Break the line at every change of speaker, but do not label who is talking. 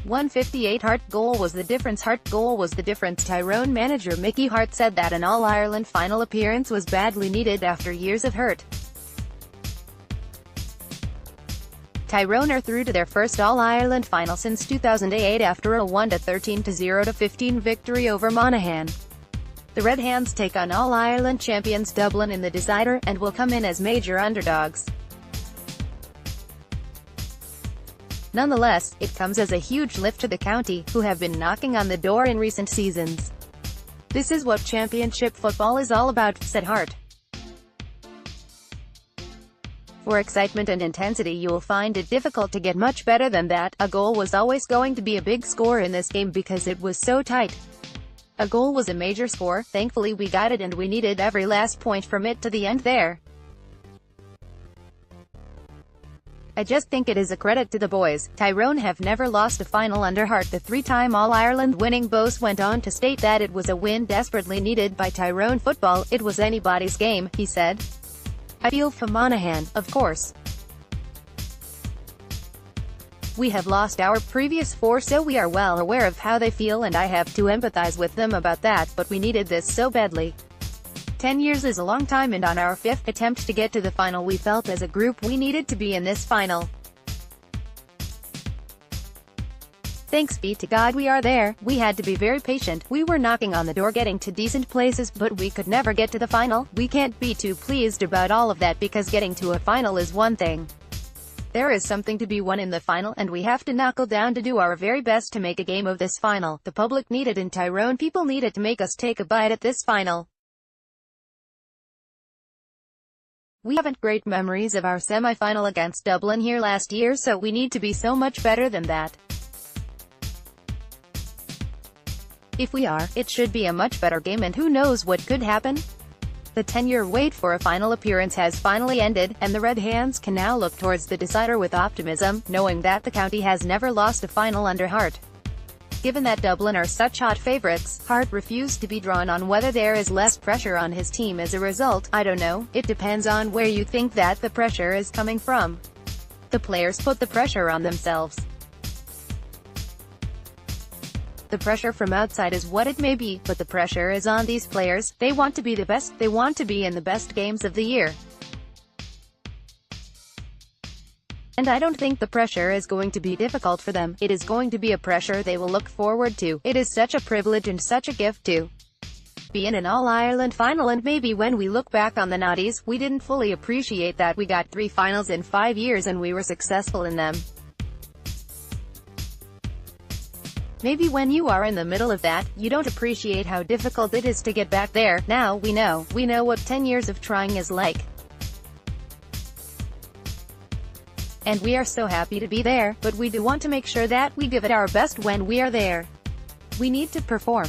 158 Harte goal was the difference. Harte goal was the difference. Tyrone manager Mickey Harte said that an All-Ireland final appearance was badly needed after years of hurt. Tyrone are through to their first All-Ireland final since 2008 after a 1-13-0-15 victory over Monaghan. The Red Hands take on All-Ireland champions Dublin in the decider, and will come in as major underdogs. Nonetheless, it comes as a huge lift to the county, who have been knocking on the door in recent seasons. "This is what championship football is all about," said Harte. "For excitement and intensity you will find it difficult to get much better than that. A goal was always going to be a big score in this game because it was so tight. A goal was a major score, thankfully we got it and we needed every last point from it to the end there. I just think it is a credit to the boys. Tyrone have never lost a final under Harte." The three-time All-Ireland winning boss went on to state that it was a win desperately needed by Tyrone football. "It was anybody's game," he said. "I feel for Monaghan, of course. We have lost our previous four, so we are well aware of how they feel and I have to empathize with them about that, but we needed this so badly. 10 years is a long time, and on our fifth attempt to get to the final we felt as a group we needed to be in this final. Thanks be to God we are there. We had to be very patient. We were knocking on the door getting to decent places, but we could never get to the final. We can't be too pleased about all of that because getting to a final is one thing. There is something to be won in the final, and we have to knuckle down to do our very best to make a game of this final. The public need it in Tyrone. People need it to make us take a bite at this final. We haven't great memories of our semi-final against Dublin here last year, so we need to be so much better than that. If we are, it should be a much better game, and who knows what could happen? The 10-year wait for a final appearance has finally ended, and the Red Hands can now look towards the decider with optimism, knowing that the county has never lost a final under Harte. Given that Dublin are such hot favourites, Harte refused to be drawn on whether there is less pressure on his team as a result. "I don't know, it depends on where you think that the pressure is coming from. The players put the pressure on themselves. The pressure from outside is what it may be, but the pressure is on these players. They want to be the best, they want to be in the best games of the year. And I don't think the pressure is going to be difficult for them. It is going to be a pressure they will look forward to. It is such a privilege and such a gift to be in an All-Ireland final, and maybe when we look back on the noughties, we didn't fully appreciate that we got 3 finals in 5 years and we were successful in them. Maybe when you are in the middle of that, you don't appreciate how difficult it is to get back there. Now we know what 10 years of trying is like. And we are so happy to be there, but we do want to make sure that we give it our best when we are there. We need to perform.